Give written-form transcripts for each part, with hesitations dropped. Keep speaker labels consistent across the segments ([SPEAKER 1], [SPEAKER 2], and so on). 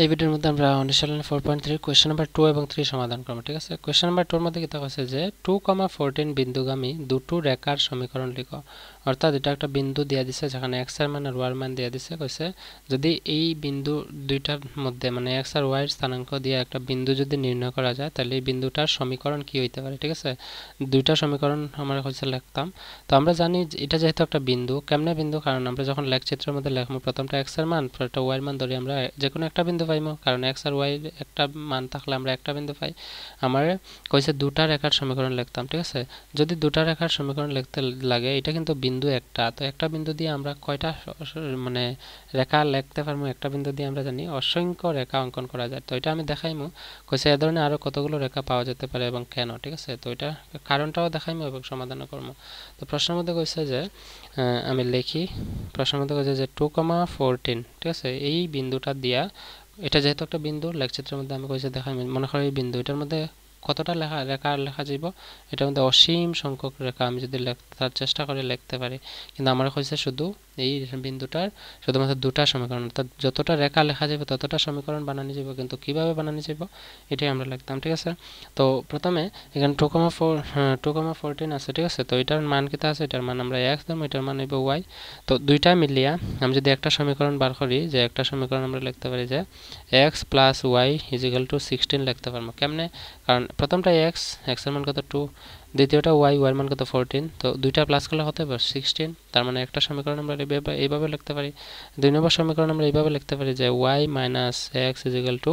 [SPEAKER 1] এই ভিডিওর মধ্যে আমরা অনুশীলন 4.3 কোয়েশ্চন নাম্বার 2 এবং 3 সমাধান করব। ঠিক আছে, কোয়েশ্চন নাম্বার 2 এর মধ্যে কি আছে যে 2,14 বিন্দুগামী দুটো রেখার সমীকরণ লিখো। অর্থাৎ এটা একটা বিন্দু দেয়া দিছে যেখানে x এর মান আর y এর মান দেয়া দিছে। কইছে যদি এই বিন্দু দুইটার মধ্যে মানে x আর y এর স্থানাঙ্ক দিয়ে একটা বিন্দু যদি নির্ণয় করা যায় তাহলে এই বিন্দুটার সমীকরণ কি হইতে পারে। ঠিক আছে, দুইটা সমীকরণ আমরা কইছে লিখতাম। তো আমরা জানি এটা যেহেতু একটা বিন্দু, কেমনে বিন্দু, কারণ আমরা যখন লেখচিত্রের মধ্যে লিখব প্রথমটা x এর মান পরেরটা y এর মান ধরে আমরা যে কোনো একটা বিন্দু পাইমু, কারণ x আর y একটা মান থাকলে আমরা একটা বিন্দু পাই। আমার কইছে দুটা রেখার সমীকরণ লিখতাম। ঠিক আছে, যদি দুটা রেখার সমীকরণ লিখতে লাগে, এটা কিন্তু বিন্দু একটা, তো একটা বিন্দু দিয়ে আমরা কয়টা মানে রেখা লিখতে পারবো? একটা বিন্দু দিয়ে আমরা জানি অসংখ্য রেখা অঙ্কন করা যায়। তো এটা আমি দেখাইমু। কইছে এ ধরনের আরো কতগুলো রেখা পাওয়া যেতে পারে এবং কেন। ঠিক আছে, তো এটা কারণটাও দেখাইমু এবং সমাধানও করবো। তো প্রশ্নের মধ্যে কইছে যে আমি লিখি, প্রশ্নের মধ্যে কইছে যে 2,14। ঠিক আছে, এই বিন্দুটা দিয়া, এটা যেহেতু একটা বিন্দু লেখচিত্রের মধ্যে আমি কইছে দেখাই, মনে করো এই বিন্দু, এটার মধ্যে কতটা রেখা লেখা যাব? এটার মধ্যে অসীম সংখ্যক রেখা আমি যদি লেখার চেষ্টা করে লিখতে পারি, কিন্তু আমার কইছে শুধু এই বিন্দুটার শুধুমাত্র দুটা সমীকরণ, অর্থাৎ যতটা রেখা লেখা যাবে ততটা সমীকরণ বানানো যাব, কিন্তু কিভাবে বানানো যাব এটাই আমরা লিখতাম। ঠিক আছে, তো প্রথমে এখানে 2,14 আছে। ঠিক আছে, তো এটার মান কিতা আছে? এটার মান আমরা x ধরবো, এটার মান হইব y। তো দুইটা মিলিয়া আমি যদি একটা সমীকরণ বার করি, যে একটা সমীকরণ আমরা লিখতে পারি যে x plus y is equal to 16 লিখতে পারবো। কেমনে? কারণ প্রথমটা x এর মান কত 2, দ্বিতীয়টা y এর মান কত 14, তো দুইটা প্লাস করলে হতে পারে 16। তার মানে একটা সমীকরণ আমরা এইভাবে লিখতে পারি। দুই নম্বর সমীকরণ আমরা এইভাবে লিখতে পারি যে y minus x is equal to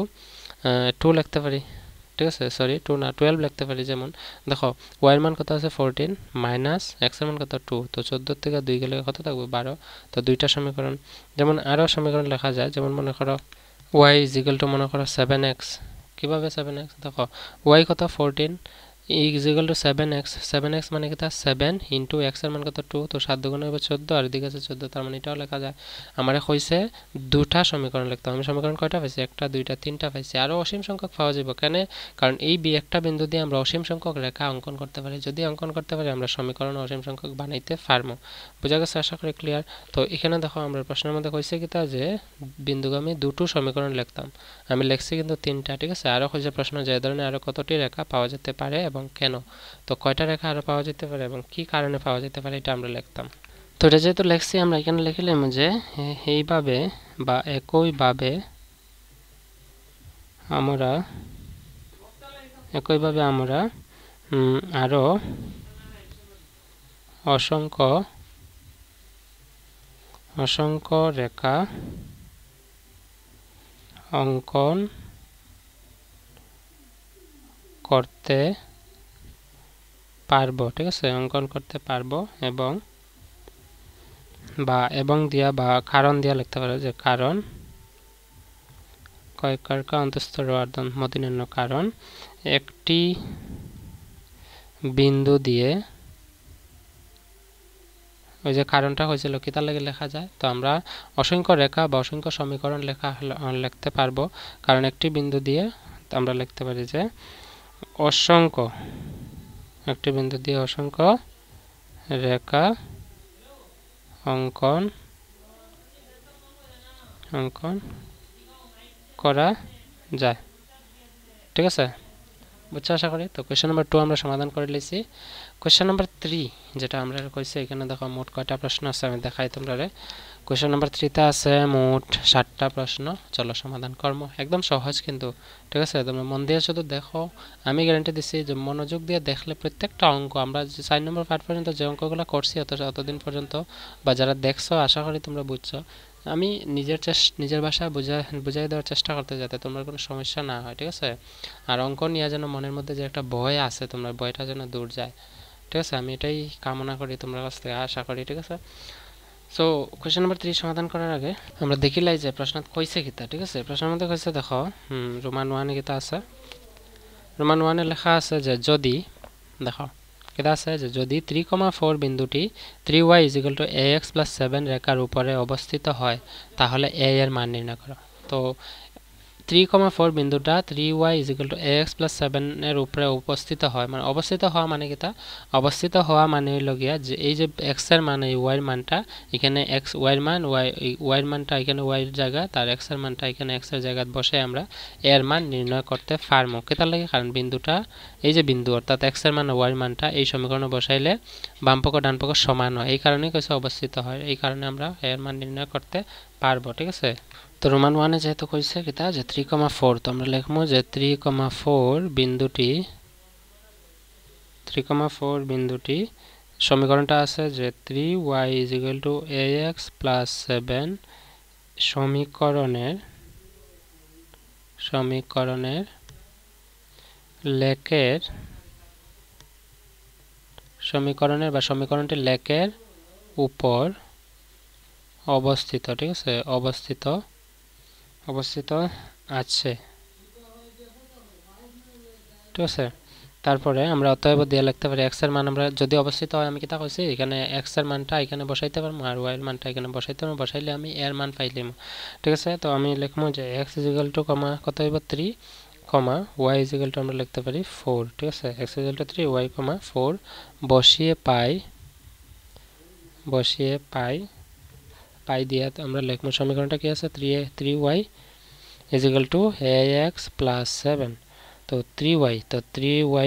[SPEAKER 1] 2 লিখতে পারি। ঠিক আছে, সরি 2 না 12 লিখতে পারি। যেমন দেখো y এর মান কত আছে 14 মাইনাস x এর মান কত 2, তো 14 থেকে 2 গেলে কত থাকবে 12। তো দুইটা সমীকরণ। যেমন আরো সমীকরণ লেখা যায়, যেমন মনে করো y ইজ ইকুয়াল টু মনে করো 7x। কিভাবে 7x? দেখো y কত 14 is equal to 7x। 7x মানে কি? 7 ইন্টু x এর মান কত 2, তো 7 দুগুণে হবে 14 আর এদিকে আছে 14, তার মানে এটাও লেখা যায়। আমারে কইছে দুটা সমীকরণ লিখতে। আমি সমীকরণ কয়টা পাইছি? একটা, দুইটা, তিনটা পাইছি। আরো অসীম সংখ্যক পাওয়া যাবে। কেন? কারণ এই একটা বিন্দু দিয়ে আমরা অসীম সংখ্যক রেখা অঙ্কন করতে পারি। যদি অঙ্কন করতে পারি আমরা সমীকরণ অসীম সংখ্যক বানাইতে পারবো। বোঝা গেছে? আশা করি ক্লিয়ার। তো এখানে দেখো আমরা প্রশ্নের মধ্যে কইছে কিতা যে বিন্দুগামী দুটো সমীকরণ লিখতাম, আমি লিখছি কিন্তু তিনটা। ঠিক আছে, আরো কইছে প্রশ্ন যে এই ধরনের আরো কতটি রেখা পাওয়া যেতে পারে এবং কেন। তো কয়টা রেখা আরো পাওয়া যেতে পারে এবং কি কারণে পাওয়া যেতে পারে এটা আমরা লিখতাম। তো এটা যেহেতু লিখছি, আমরা এখানে লিখলাম যে এইভাবে বা একইভাবে আমরা আরো অসংখ্য রেখা অঙ্কন করতে পারবো। ঠিক আছে, অঙ্কন করতে পারবো এবং দিয়া বা কারণ দিয়া লিখতে পারো যে কারণ কয়কারকা অন্তঃস্থ রোয়ার্ধন মতিনন্য, কারণ একটি বিন্দু দিয়ে, ওই যে কারণটা হয়েছিল কি তার লাগে লেখা যায়। তো আমরা অসংখ্য রেখা বা অসংখ্য সমীকরণ লিখতে পারবো, কারণ একটি বিন্দু দিয়ে আমরা লিখতে পারি যে একটি বিন্দু দিয়ে অসংখ্য রেখা অঙ্কন করা যায়। ঠিক আছে, বুঝছো আশা করি। তো কোয়েশ্চেন নাম্বার 2 আমরা সমাধান করে লিখছি। কোয়েশ্চেন নাম্বার 3 যেটা আমরা কইছি, এখানে দেখো মোট কয়টা প্রশ্ন আছে আমি দেখাই তোমরা। কোয়েশ্চেন নাম্বার 3 তে আছে মোট 7টা প্রশ্ন। চলো সমাধান করব, একদম সহজ কিন্তু। ঠিক আছে, তোমরা মন দিয়ে শুধু দেখো, আমি গ্যারান্টি দিচ্ছি যে মনোযোগ দিয়ে দেখলে প্রত্যেকটা অঙ্ক আমরা 4 নম্বর পার্ট পর্যন্ত যে অঙ্কগুলো করছি অতদিন পর্যন্ত, বা যারা দেখছো আশা করি তোমরা বুঝছো। আমি নিজের ভাষায় বুঝাই দেওয়ার চেষ্টা করতে, যাতে তোমার কোনো সমস্যা না হয়। ঠিক আছে, আর অঙ্ক নিয়ে যেন মনের মধ্যে যে একটা ভয় আছে, তোমার ভয়টা যেন দূর যায়। ঠিক আছে, আমি এটাই কামনা করি তোমার কাছ থেকে, আশা করি। ঠিক আছে, সো কোয়েশ্চেন নাম্বার 3 সমাধান করার আগে আমরা দেখিলাই যে প্রশ্ন কইছে কিতা। ঠিক আছে, প্রশ্নের মধ্যে কইছে দেখো রোমান 1 কিতা আছে। রোমান 1 এ লেখা আছে যে যদি, দেখো কিতা আছে যে যদি 3,4 বিন্দুটি 3y = ax + 7 রেখার উপরে অবস্থিত হয় তাহলে a এর মান নির্ণয় করো। তো 3,4 বিন্দুটা 3y = ax + 7 এর উপরে অবস্থিত হয় মানে অবস্থিত হওয়া মানে কিটা অবস্থিত হওয়া মানে হলো গিয়া যে এই যে x এর মান এই y এর মানটা এখানে x y এর মান y এর মানটা এখানে y এর জায়গা তার x এর মানটা এখানে x এর জায়গায় বসে আমরা এর মান নির্ণয় করতে পারমু কেতা লাগে কারণ বিন্দুটা এই যে বিন্দু অর্থাৎ x এর মান y এর মানটা এই সমীকরণে বসাইলে বাম পক্ষ ডান পক্ষ সমান হয় এই কারণেই কইছে অবস্থিত হয় এই কারণে আমরা এর মান নির্ণয় করতে পারবো ঠিক আছে তো রোমান 1 এ যেহেতু কইছে কিটা যে 3,4 তো আমরা লিখমু যে 3,4 বিন্দুটি সমীকরণটা আছে যে 3y = ax + 7 সমীকরণের লেকের সমীকরণটির লেকের উপর অবস্থিত ঠিক আছে অবস্থিত আছে ঠিক আছে তারপরে আমরা অতএব দিয়ে লিখতে পারি x এর মান আমরা যদি অবস্থিত হয় আমি কিটা কইছি এখানে x এর মানটা এখানে বসাইতে পারবো আর y এর মানটা এখানে বসাইতে পারবো বসাইলে আমি এর মান পাইলাম ঠিক আছে তো আমি লিখমু যে x = কত হইব 3, y আমরা লিখতে পারি 4 ঠিক আছে x 3 y 4 বসিয়ে পাই দিয়া আমরা লিখমু সমীকরণটা কি আছে 3y = ax + 7 তো 3y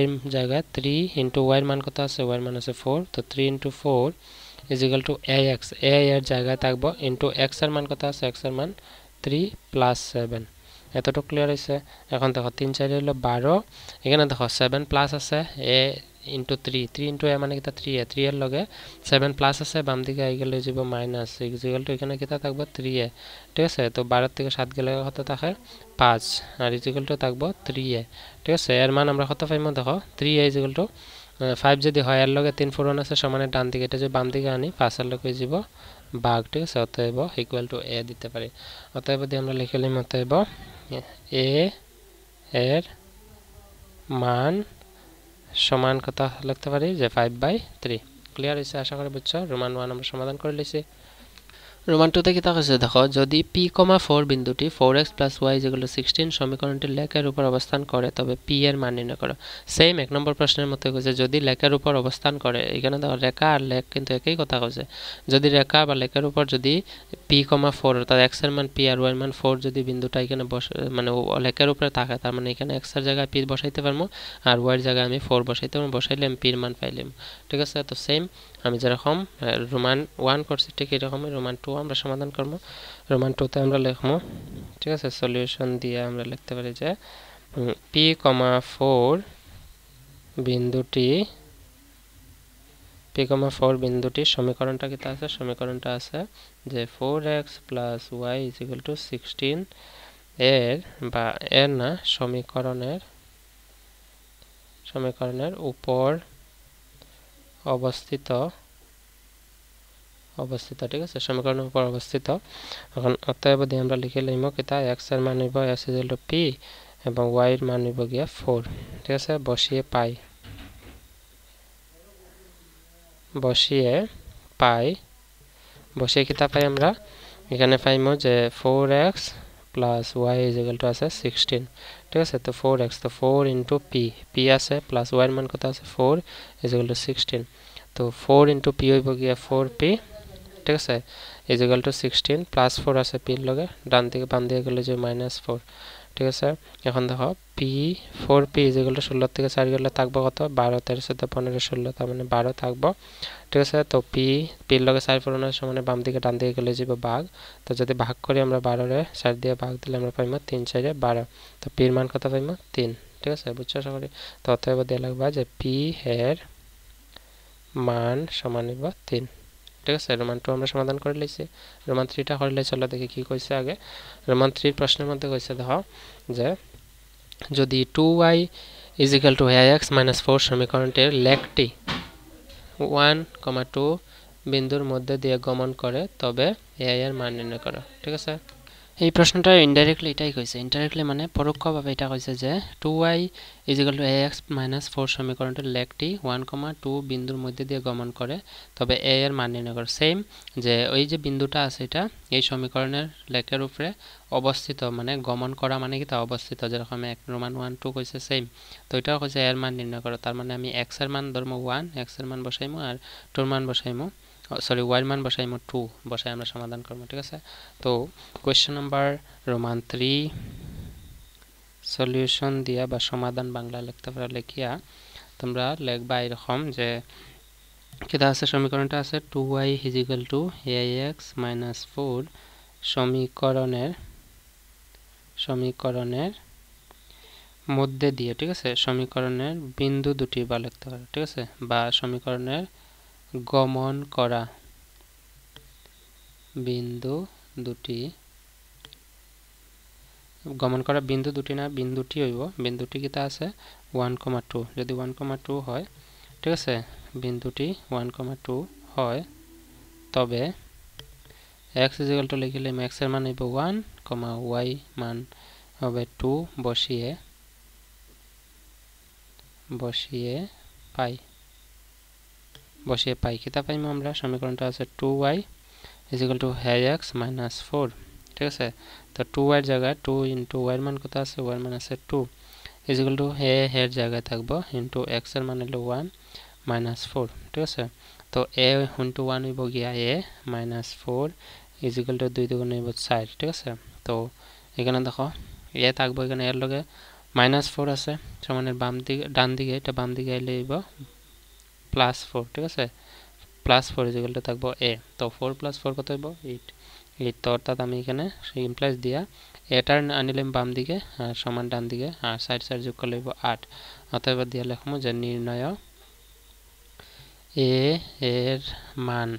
[SPEAKER 1] এর জায়গায় 3 * y এর মান কত আছে y এর মান আছে 4 তো 3 * 4 = ax এর জায়গায় থাকবো ইনটু x এর মান কত আছে x এর মান 3 + 7 এতটুকু ক্লিয়ার হইছে এখন দেখো 3 4 হলো 12 এখানে দেখো 7 প্লাস আছে a * 3 * a মানে কিটা 3 এর লগে 7 প্লাস আছে বাম দিকে আই গেলে যাব মাইনাস এখানে কিটা থাকবে 3a ঠিক আছে তো 12 থেকে 7 গেলে কত থাকে 5 আর থাকবে 3a ঠিক আছে এর মান আমরা কত পাইমু দেখো 3a = 5 যদি হয় এর লগে 3 পূরণ আছে সমানের ডান দিকে এটা যদি বাম দিকে আনি 5 এর লগে যাব ভাগ ঠিক আছে অতএব = a দিতে পারি অতএব দিয়ে আমরা লিখে নিই অতএব a এর মান সমান কত লিখতে পারি যে 5/3 ক্লিয়ার হইছে আশা করি বুঝছো রোমান 1 আমরা সমাধান করে লইছি রোমান 2 তে কি থাকছে দেখো যদি p,4 বিন্দুটি 4x + y = 16 সমীকরণটির লেকের উপর অবস্থান করে তবে p এর মান নির্ণয় করো সেম এক নম্বর প্রশ্নের মতো কইছে যদি লেকের উপর অবস্থান করে এখানে দেখো রেখা আর লেক কিন্তু একই কথা কইছে যদি রেখা বা লেকের উপর যদি p,4 অর্থাৎ x এর মান p আর y এর মান 4 যদি বিন্দুটা এখানে মানে লেকের উপরে থাকে তার মানে এখানে x এর জায়গায় p বসাইতে পারমু আর y এর জায়গায় আমি 4 বসাইতে পারমু বসাইলে আমি p এর মান পাইলাম ঠিক আছে তো সেম আমি যেরকম রোমান 1 করছি ঠিক এরকমই রোমান 2 আমরা সমাধান করব রোমান 2 তে আমরা লিখমু ঠিক আছে সলিউশন দিয়ে আমরা লিখতে পারি যে p,4 বিন্দুটি সমীকরণটা কি আছে সমীকরণটা আছে যে 4x + y = 16 এর বা এর না সমীকরণের উপর অবস্থিত ঠিক আছে সমীকরণের উপর অবস্থিত এখন অতএব দিয়ে আমরা লিখে লইম কিটা x এর মান হইব s = p এবং y এর মান হইব গিয়া 4 ঠিক আছে বসিয়ে কিটা পাই আমরা এখানে পাইমু যে 4x + y = আছে 16 ঠিক আছে তো 4x তো 4 * p আছে প্লাস y এর মান কত আছে 4 = 16 তো 4 * p হইব গিয়া 4p ঠিক আছে = 16 প্লাস 4 আছে p এর লগে ডান দিকে বাম দিকে গেলে যে -4 ঠিক আছে এখন দেখো p 4p = 16 থেকে 4 গেলে থাকবে কত 12 13 14 15 16 তার মানে 12 থাকবে ঠিক আছে তো p এর লগে 4 পূরণ আছে মানে বাম দিকে ডান দিকে গেলে যাব ভাগ তো যদি ভাগ করি আমরা 12 রে 4 দিয়ে ভাগ দিলে আমরা পাইমু 3 4 এ 12 তো p এর মান কত পাইমু 3 ঠিক আছে বুঝছো আশা করি তো অতএব দিয়ে লাগবে যে p এর মান সমান হইব 3 ঠিক আছে রোমান 2 আমরা সমাধান করে লইছি রোমান 3 টা করলে চলো দেখি কি কইছে আগে রোমান 3 প্রশ্নের মধ্যে কইছে দেখো যে যদি 2y = ax - 4 সমীকরণটির লেকটি 1,2 বিন্দুর মধ্যে দিয়ে গমন করে তবে a এর মান নির্ণয় করো ঠিক আছে এই প্রশ্নটা ইনডাইরেক্টলি এটাই কইছে ইনডাইরেক্টলি মানে পরোক্ষভাবে এটা কইছে যে 2y ax - 4 সমীকরণটির লেখটি 1,2 বিন্দুর মধ্যে দিয়ে গমন করে তবে a এর মান নির্ণয় করো সেম যে ওই যে বিন্দুটা আছে এটা এই সমীকরণের লেখের উপরে অবস্থিত মানে গমন করা মানে কি তা অবস্থিত যেরকম রোমান 1 2 কইছে সেম তো এটাও কইছে এর মান নির্ণয় করো তার মানে আমি x এর মান ধরমু 1 x এর মান বসাইমু আর 2 এর মান বসাইমু সরি y এর মান বসাইমু 2 বসাই আমরা সমাধান করব ঠিক আছে তো কোশ্চেন নাম্বার রোমান 3 সলিউশন দিয়া বা সমাধান বাংলা লিখতে পারা লিখিয়া তোমরা লিখবা এরকম যে কিটা আছে সমীকরণটা আছে 2y ax - 4 সমীকরণের মধ্যে দিয়ে ঠিক আছে সমীকরণের বিন্দু দুটি বা লিখতে পারো ঠিক আছে বা সমীকরণের গমন করা বিন্দু দুটি না বিন্দুটি হইব বিন্দুটি কিটা আছে 1,2 যদি 1,2 হয় ঠিক আছে বিন্দুটি 1,2 হয় তবে x লিখিলে x এর মান হইব 1, y মান হবে 2 বসিয়ে পাই কিতা পাইমু আমরা সমীকরণটা আছে 2y ax - 4 ঠিক আছে তো 2y এর জায়গায় 2 ইনটু y এর মান কত আছে y এর মান আছে 2 a এর জায়গায় থাকবো ইনটু x এর মান হলো 1 - 4 ঠিক আছে তো a ইনটু 1 হইব গিয়া a - 4 2 দুগুণ হইব 4 ঠিক আছে তো এখানে দেখো a থাকবো এখানে এর লগে -4 আছে সমানের ডান দিকে এটা বাম দিকে আইলে হইব +4 ঠিক আছে +4 থাকবো a তো 4 + 4 কত হইব 8 তো অর্থাৎ আমি এখানে ইমপ্লাইজ দিয়া এটার আনিলাম বাম দিকে আর সমান ডান দিকে আর সাইড যোগ করলে হইব 8 অতএব দিয়া লিখমু যে নির্ণয় a এর মান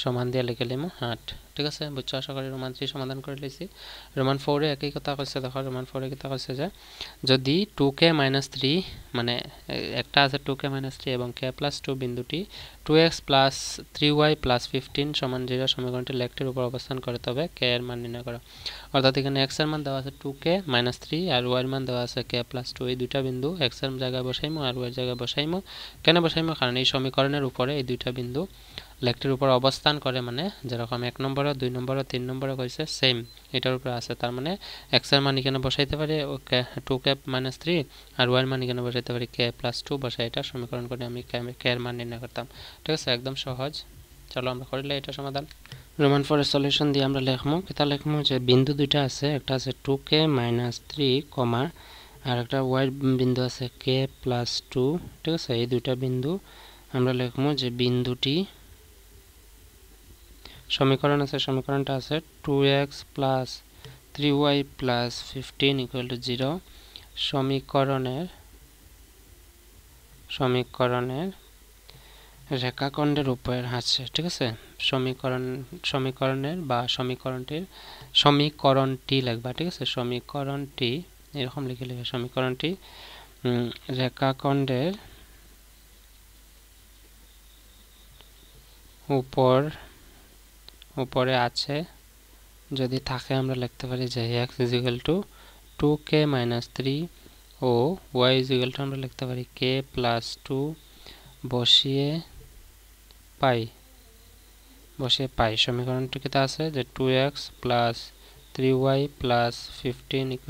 [SPEAKER 1] সমান দিয়ে লিখে লিমু 8 ঠিক আছে বুঝছো আশা করি রোমান 3 সমাধান করে লইছি রোমান 4 এ একই কথা কইছে দেখো রোমান 4 এ কথা কইছে যে যদি 2k - 3 মানে একটা আছে 2k - 3 এবং k + 2 বিন্দুটি 2x + 3y + 15 = 0 সমীকরণটির লেখটির উপর অবস্থান করে তবে k এর মান নির্ণয় করো অর্থাৎ এখানে x এর মান দেওয়া আছে 2k - 3 আর y এর মান দেওয়া আছে k + 2 এই দুইটা বিন্দু x এর জায়গায় বসাইমু আর y এর জায়গায় বসাইমু কেন বসাইমু কারণ এই সমীকরণের উপরে এই দুইটা বিন্দু লেখটির উপর অবস্থান করে মানে যেরকম 1 নম্বরে 2 নম্বরে 3 নম্বরে কইছে সেম এটার উপরে আছে তার মানে x এর মান এখানে বসাইতে পারি 2k - 3 আর y এর মান এখানে বসাইতে পারি k + 2 বসাই এটা সমীকরণ করে আমি k এর মান নির্ণয় করতাম ঠিক আছে একদম সহজ চলো আমরা করিলে এটা সমাধান রোমান 4 এর সলিউশন দিয়ে আমরা লিখমু কিতা লিখমু যে বিন্দু দুইটা আছে একটা আছে 2k - 3 আর একটা y বিন্দু আছে k + 2 ঠিক আছে এই দুইটা বিন্দু আমরা লিখমু যে বিন্দুটি সমীকরণ আছে সমীকরণটা আছে 2x + 3y + 15 = 0 সমীকরণের রেখাখণ্ডের উপর আছে ঠিক আছে সমীকরণের বা সমীকরণটি লিখবা ঠিক আছে সমীকরণটি এরকম লিখে সমীকরণটি রেখাখণ্ডের উপরে আছে যদি থাকে আমরা লিখতে পারি যে x = 2k - 3 ও y = আমরা লিখতে পারি k + 2 বসিয়ে পাই সমীকরণটি কিটা আছে যে 2x + 3y + 15 =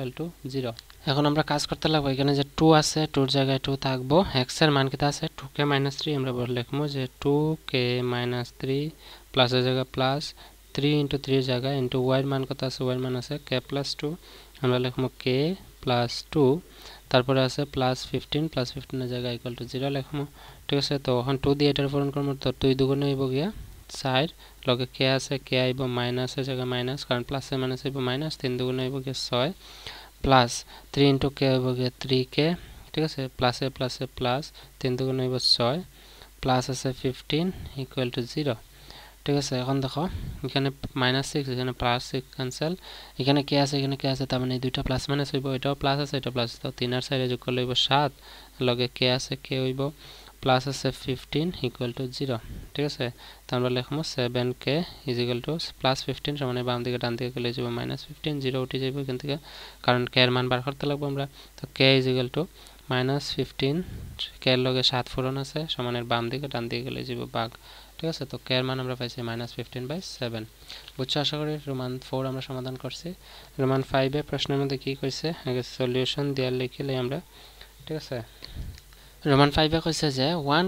[SPEAKER 1] 0 এখন আমরা কাজ করতে লাগবো এখানে যে 2 আছে 2 এর জায়গায় 2 থাকবো x এর মান কিটা আছে 2k - 3 আমরা বলে লিখবো যে 2k - 3 প্লাস এর জায়গায় প্লাস 3 * 3 এর জায়গায় ইনটু y এর মান কত আছে y এর মান আছে k + 2 আমরা লিখবো k + 2 তারপরে আছে +15 +15 এর জায়গায় =0 লিখবো ঠিক আছে তো এখন 2 দিয়ে এটার পূরণ করব তো 2 দুগুণ হইব গিয়া 4 লগে k আছে k আইব মাইনাস এর জায়গায় মাইনাস কারণ প্লাস এর মাইনাস হইব মাইনাস 3 দুগুণ হইব গিয়া 6 প্লাস 3 * k হইব গিয়া 3k ঠিক আছে প্লাসে প্লাস 3 দুগুণ হইব 6 প্লাস আছে 15 = 0 ঠিক আছে এখন দেখো এখানে -6 এখানে +6 ক্যান্সেল এখানে কে আছে তার মানে এই দুইটা প্লাস মাইনাস হইব এটাও প্লাস আছে এটা প্লাস তো 3 আর 4 যোগ করলে হইব 7 লগে কে আছে কে হইব প্লাস আছে 15 ইকুয়াল টু 0 ঠিক আছে তো আমরা লিখবো 7k is equal to plus 15 সমান বাম দিকে ডান দিকে গেলে যাব -15 0 উঠে যাবে এখান থেকে কারণ k এর মান বার করতে লাগবে আমরা তো k is equal to -15 k এর লগে 7 পূরণ আছে সমানের বাম দিকে ডান দিকে গেলে যাব ভাগ ঠিক আছে তো k এর মান আমরা পাইছি -15/7 বুঝছো আশা করি রোমান 4 আমরা সমাধান করছি রোমান 5 এ প্রশ্নের মধ্যে কি কইছে আগে সলিউশন দেয়া লিখলে আমরা ঠিক আছে রোমান 5 এ কইছে যে 1,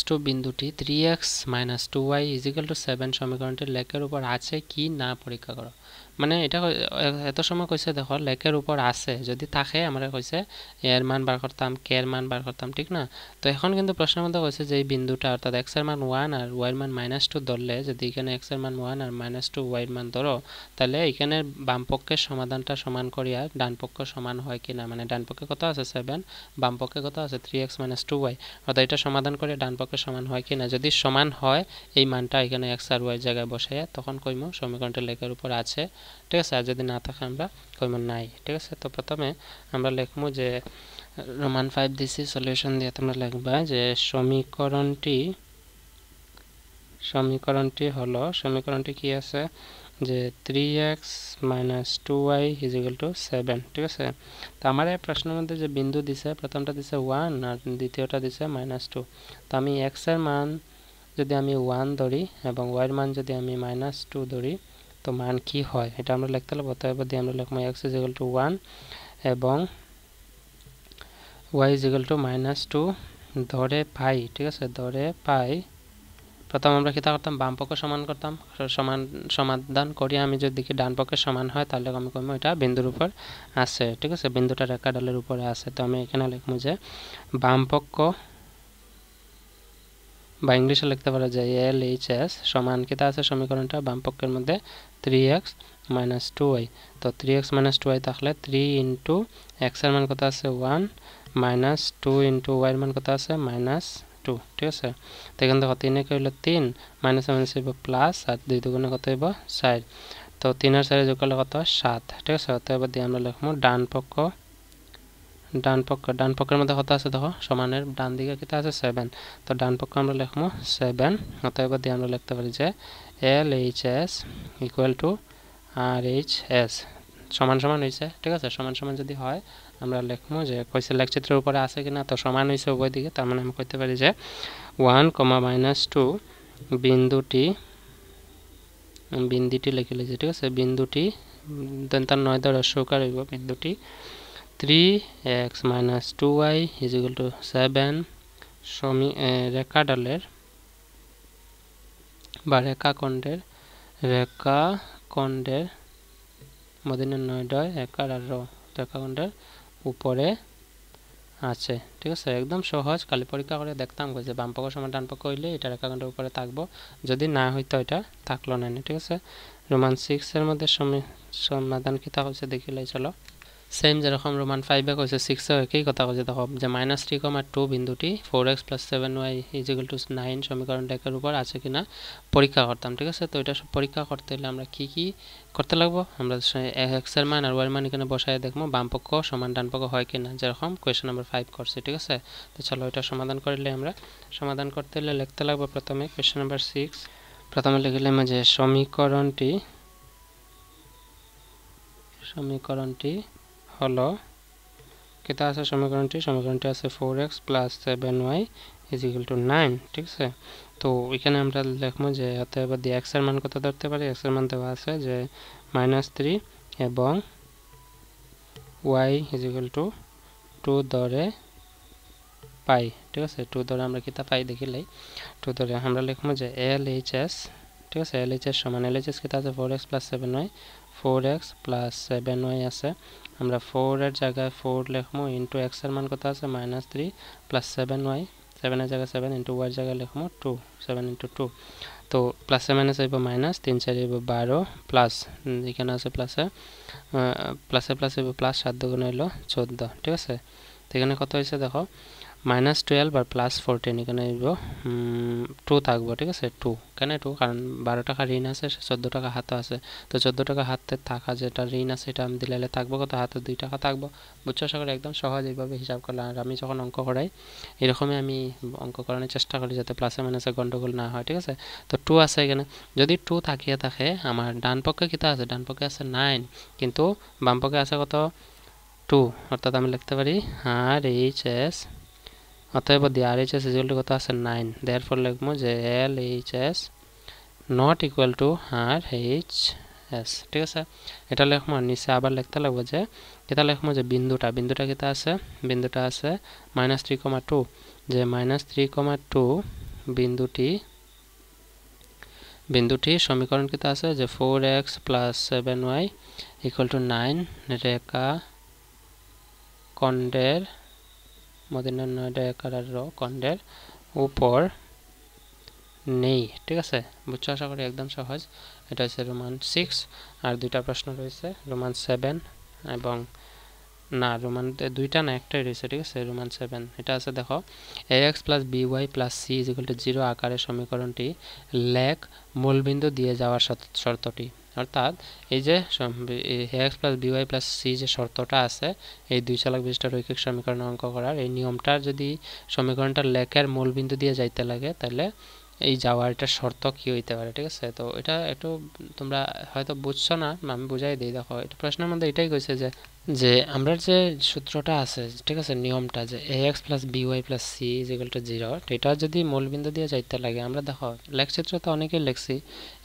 [SPEAKER 1] -2 বিন্দুটি 3x - 2y = 7 সমীকরণটির লেখের উপর আছে কি না পরীক্ষা করো মানে এটা এত সময় কইছে দেখো লেখের উপর আছে যদি থাকে আমরা কইছে এর মান বার করতাম k এর মান বার করতাম ঠিক না তো এখন কিন্তু প্রশ্নের মধ্যে কইছে যে এই বিন্দুটা অর্থাৎ x এর মান 1 আর y এর মান -2 ধরলে যদি এখানে x এর মান 1 আর -2 y এর মান ধরো তাহলে এখানে বাম পক্ষের সমাধানটা সমান করিয়া ডান পক্ষ সমান হয় কিনা মানে ডান পক্ষে কত আছে 7 বাম পক্ষে কত আছে 3x - 2y অর্থাৎ এটা সমাধান করে ডান পক্ষে সমান হয় কিনা যদি সমান হয় এই মানটা এখানে x আর y জায়গায় বসাইয়া তখন কইমু সমীকরণটা লেখের উপর আছে ঠিক আছে আর যদি না থাকে আমরা কইমু নাই ঠিক আছে তো প্রথমে আমরা লিখমু যে রোমান 5 দিছি সলিউশন দিয়ে তোমরা লিখবা যে সমীকরণটি হলো সমীকরণটি কি আছে যে 3x - 2y = 7 ঠিক আছে তো আমার এই প্রশ্নের মধ্যে যে বিন্দু দিছে প্রথমটা দিছে 1 আর দ্বিতীয়টা দিছে -2 তো আমি x এর মান যদি আমি 1 ধরি এবং y এর মান যদি আমি -2 ধরি তো মান কি হয় এটা আমরা লিখতে লাগবে অতএব দিয়ে আমরা লিখব x = 1 এবং y = -2 ধরে পাই ঠিক আছে ধরে পাই প্রথম আমরা কি করতাম বাম পক্ষ সমান করতাম সমাধান করি আমি যদি দেখি ডান পক্ষে সমান হয় তাহলে আমি কইব এটা বিন্দুর উপর আছে ঠিক আছে বিন্দুটা রেখা ডালের উপরে আছে তো আমি এখানে লিখব যে বাম পক্ষ বা ইংলিশে লিখতে পারা যায় LHS সমান কিটা আছে সমীকরণটা বাম পক্ষের মধ্যে 3x - 2y তো 3x - 2y থাকলে 3 * x এর মান কত আছে 1 - 2 * y এর মান কত আছে -2 ঠিক আছে তো এখান থেকে 3 এ হইলো 3 মাইনাস হইব প্লাস আর 2 দুগুণে কত হইব 4 তো 3 আর 4 যোগ করলে কত 7 ঠিক আছে তো এবার দিয়ে আমরা লিখবো ডান পক্ষের মধ্যে কত আছে দেখো সমানের ডান দিকে কিটা আছে 7 তো ডান পক্ষ আমরা লিখবো 7 অতএব দিয়ে আমরা লিখতে পারি যে LHS = RHS সমান সমান হইছে ঠিক আছে সমান সমান যদি হয় আমরা লিখবো যে কইছে লেখচিত্রের উপরে আছে কিনা তো সমান হইছে উভয় দিকে তার মানে আমি কইতে পারি যে 1, -2 বিন্দুটি লিখেছি ঠিক আছে বিন্দুটি দন্তান 9 দ্বারা সহকার হইব বিন্দুটি 3x - 2y = 7 রেখা ডালের বা রেখাখণ্ডের মধ্যে 9 একার আর রেখাখণ্ডের উপরে আছে ঠিক আছে একদম সহজ খালি পরীক্ষা করে দেখতাম যে বাম পক্ষ সমান ডান পক্ষ হইলে এটা রেখাখণ্ডের উপরে থাকবো যদি না হইতো এটা থাকলো না ঠিক আছে রোমান 6 এর মধ্যে সমাধান কি তা হচ্ছে দেখিলাই চলো সেম যেরকম রোমান 5 এ কইছে 6 এ একই কথা কইছে দেখো যে -3,2 বিন্দুটি 4x + 7y = 9 সমীকরণ রেখার উপর আছে কিনা পরীক্ষা করতাম ঠিক আছে তো এটা পরীক্ষা করতে হলে আমরা কি করতে লাগবো আমরা x এর মান আর y এর মান এখানে বসায় দেখবো বাম পক্ষ সমান ডান পক্ষ হয় কিনা যেরকম কোশ্চেন নাম্বার 5 করছি ঠিক আছে তো চলো এটা সমাধান করলে আমরা সমাধান করতে হলে লিখতে লাগবে প্রথমে কোশ্চেন নাম্বার 6 প্রথমে লিখলাম যে সমীকরণটি হলো কিতা আছে সমীকরণটি আছে 4x + 7y = 9 ঠিক আছে তো এখানে আমরা লিখবো যে অতএব দিয়ে x এর মান কত ধরতে পারি x এর মান দেওয়া আছে যে -3 এবং y = 2 ধরে পাই ঠিক আছে 2 ধরে আমরা কিতা পাই দেখিলাই 2 ধরে আমরা লিখবো যে LHS ঠিক আছে LHS সমান LHS কিতা আছে 4x + 7y 4x + 7y আছে আমরা 4 এর জায়গায় 4 লিখবো ইনটু x এর মান কত আছে -3 + 7y 7 এর জায়গায় 7 ইনটু y এর জায়গায় লিখবো 2 7 * 2 তো প্লাস এ মাইনাস হইব মাইনাস 3 4 হইব 12 প্লাস এখানে আছে প্লাসে প্লাসে প্লাস হইব প্লাস 7 দুগুণ হইল 14 ঠিক আছে তো এখানে কত হইছে দেখো -12 আর +14 এখানে দিব 2 থাকবো, ঠিক আছে। 2 কেন 2? কারণ 12 টাকা ঋণ আছে, 14 টাকা হাতে আছে। তো 14 টাকা হাতে থাকা যেটা ঋণ আছে এটা আমি দিলে থাকবো কত? হাতে 2 টাকা থাকবো। বুঝছো? আশা করি একদম সহজ এইভাবে হিসাব করলে। আর আমি যখন অঙ্ক করাই এরকমই আমি অঙ্ক করানোর চেষ্টা করি যাতে প্লাসে মাইনাসে গন্ডগোল না হয়, ঠিক আছে। তো 2 আছে এখানে। যদি 2 থাকিয়ে থাকে আমার ডান পক্ষে কিতা আছে? ডান পক্ষে আছে 9, কিন্তু বাম পক্ষে আছে কত? 2। অর্থাৎ আমি লিখতে পারি RHS, অতএব RHS ইকুয়াল কত আছে? 9। দেয়ারফর লিখবো যে LHS not equal to RHS, ঠিক আছে। এটা লিখবো। নিচে আবার লিখতে লাগবো যে এটা লিখবো যে বিন্দুটা কিতা আছে? বিন্দুটা আছে -3,2। যে -3,2 বিন্দুটি সমীকরণ কিতা আছে? যে 4x + 7y = 9 রেখা খণ্ডের খণ্ডের উপর নেই, ঠিক আছে। বুঝছো? আশা করি একদম সহজ। এটা হচ্ছে রোমান 6। আর দুইটা প্রশ্ন রয়েছে, রোমান 7 এবং না রোমান দুইটা না একটাই রয়েছে, ঠিক আছে। রোমান 7 এটা আছে, দেখো ax + by + c = 0 আকারের সমীকরণটি লেখ মূলবিন্দু দিয়ে যাওয়ার শর্তটি। অর্থাৎ এই যে ax + by + c যে শর্তটা আছে এই দুই চালক বিশিষ্ট রৈখিক সমীকরণ অঙ্ক করার এই নিয়মটা যদি সমীকরণটা লেখের মূলবিন্দু দিয়ে যাইতে লাগে তাহলে এই যাওয়ার এটা শর্ত কি হইতে পারে, ঠিক আছে। তো এটা একটু তোমরা হয়তো বুঝছো না, আমি বুঝাই দিই। দেখো এটা প্রশ্নের মধ্যে এটাই কইছে যে আমরা যে সূত্রটা আছে, ঠিক আছে, নিয়মটা যে ax + by + c = 0, এটা যদি মূলবিন্দু দিয়ে যাইতে লাগে আমরা দেখো লেখচিত্র তো অনেকেই লিখছি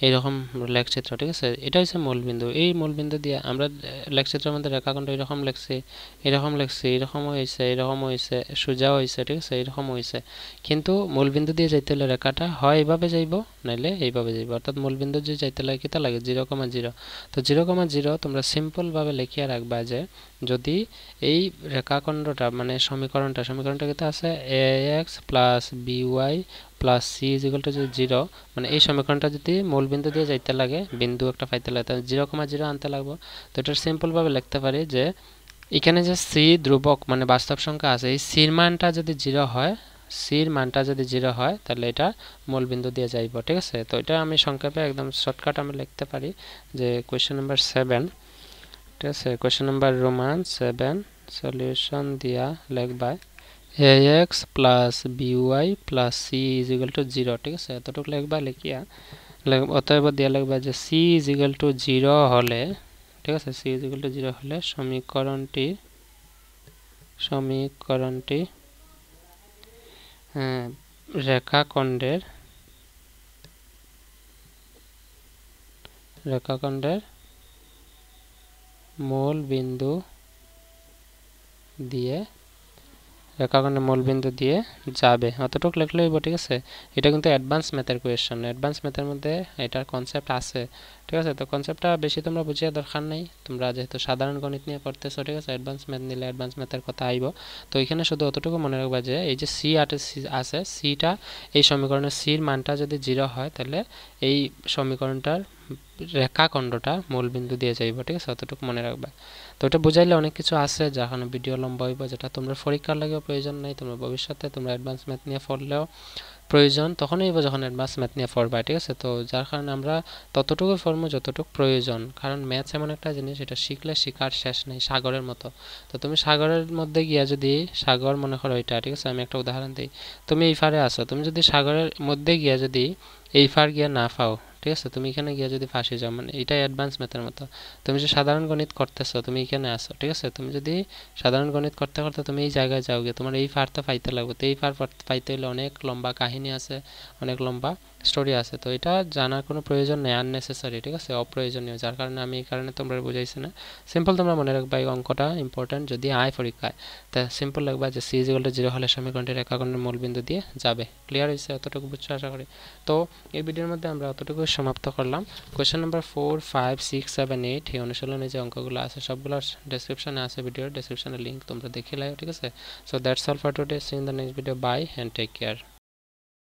[SPEAKER 1] এইরকম লেখচিত্র, ঠিক আছে। এটা হচ্ছে মূলবিন্দু। এই মূলবিন্দু দিয়ে আমরা লেখচিত্রের মধ্যে রেখাখণ্ড এরকম লিখছি, এরকম হয়েছে, সোজা হয়েছে, ঠিক আছে, এরকম হয়েছে। কিন্তু মূলবিন্দু দিয়ে যাইতে হলে রেখাটা হয় এইভাবে যাইব নাইলে এইভাবে যাইব। অর্থাৎ মূলবিন্দু যে যাইতে লাগে কিতা লাগে? 0,0। তো 0,0 তোমরা সিম্পল ভাবে লিখিয়ে রাখবা যে যদি এই রেখাখণ্ডটা মানে সমীকরণটা কিতা আছে ax + by + c = 0, মানে এই সমীকরণটা যদি মূলবিন্দু দিয়ে যাইতে লাগে বিন্দু একটা পাইতে লাগে তাহলে 0,0 আনতে লাগবে। তো এটা সিম্পল ভাবে লিখতে পারি যে এখানে যে c ধ্রুবক মানে বাস্তব সংখ্যা আছে এই c-র মানটা যদি 0 হয় তাহলে এটা মূলবিন্দু দিয়ে যাইব, ঠিক আছে। তো এটা আমি সংক্ষেপে একদম শর্টকাট আমি লিখতে পারি যে কোশ্চেন নাম্বার 7, ঠিক আছে। কোশ্চেন নাম্বার রোমান 7 সলিউশন দিয়া লিখবা ax + by + c = 0, ঠিক আছে। এতটুকু লিখবা। লিখিয়া অতএব দিয়া লিখবা যে c = 0 হলে, ঠিক আছে, c = 0 হলে সমীকরণটি রেখাখণ্ডের মূলবিন্দু দিয়ে যাবে। অতটুকু লিখলে হইব, ঠিক আছে। এটা কিন্তু অ্যাডভান্স ম্যাথের কোয়েশ্চন। অ্যাডভান্স ম্যাথের মধ্যে এটার কনসেপ্ট আছে, ঠিক আছে। তো কনসেপ্টটা বেশি তোমরা বুঝিয়ে দরকার নাই, তোমরা যেহেতু সাধারণ গণিত নিয়ে পড়তেছো, ঠিক আছে। অ্যাডভান্স ম্যাথ নিলে অ্যাডভান্স ম্যাথের কথা আইব। তো এখানে শুধু অতটুকু মনে রাখবা যে এই যে সি আছে, সিটা এই সমীকরণের সির মানটা যদি 0 হয় তাহলে এই সমীকরণটার রেখাখণ্ডটা মূলবিন্দু দিয়ে যাইব, ঠিক আছে। অতটুকু মনে রাখবা। তো এটা বুঝাইলে অনেক কিছু আছে যখন ভিডিও লম্বা হইব, যেটা তোমরা পরীক্ষার লাগেও প্রয়োজন নাই, তোমরা ভবিষ্যতে তোমরা অ্যাডভান্স ম্যাথ নিয়ে পড়লেও প্রয়োজন তখনই হইব যখন অ্যাডভান্স ম্যাথ নিয়ে পড়বা, ঠিক আছে। তো যার কারণে আমরা ততটুকু পড়বো যতটুকু প্রয়োজন, কারণ ম্যাথস এমন একটা জিনিস এটা শিখলে শিখার শেষ নেই, সাগরের মতো। তো তুমি সাগরের মধ্যে গিয়া যদি সাগর মনে করো এটা, ঠিক আছে, আমি একটা উদাহরণ দিই। তুমি এই পারে আসো, তুমি যদি সাগরের মধ্যে গিয়া যদি এই পার গিয়া না পাও, ঠিক আছে, তুমি এখানে গিয়ে যদি ফাঁসি যাও, মানে এটাই অ্যাডভান্স ম্যাথের মতো। তুমি যে সাধারণ গণিত করতেছো তুমি এখানে আসো, ঠিক আছে। তুমি যদি সাধারণ গণিত করতে করতে তুমি এই জায়গায় যাও গিয়ে তোমার এই পারটা পাইতে লাগবে। তো এই পার পাইতে হলে অনেক লম্বা কাহিনী আছে, অনেক লম্বা স্টোরি আছে। তো এটা জানার কোনো প্রয়োজন নেই, আননেসেসারি, ঠিক আছে, অপ্রয়োজনীয়। যার কারণে আমি এই কারণে তোমরা বুঝাইছি না। সিম্পল তোমরা মনে রাখবা এই অঙ্কটা ইম্পর্টেন্ট যদি আয় পরীক্ষায়। তা সিম্পল লাগবা যে c = 0 হলে সমীকরণটি রেখাখণ্ডের মূলবিন্দু দিয়ে যাবে। ক্লিয়ার হয়েছে? এতটুকু বুঝছো আশা করি। তো এই ভিডিওর মধ্যে আমরা অতটুকু সমাপ্ত করলাম। কোয়েশ্চেন নাম্বার 4, 5, 6, 7, 8 এই অনুশীলনে যে অঙ্কগুলো আছে সবগুলো ডেসক্রিপশনে আছে, ভিডিওর ডেসক্রিপশনে লিঙ্ক তোমরা দেখে লাও, ঠিক আছে। So that's all for today. See in the next video. Bye and take care.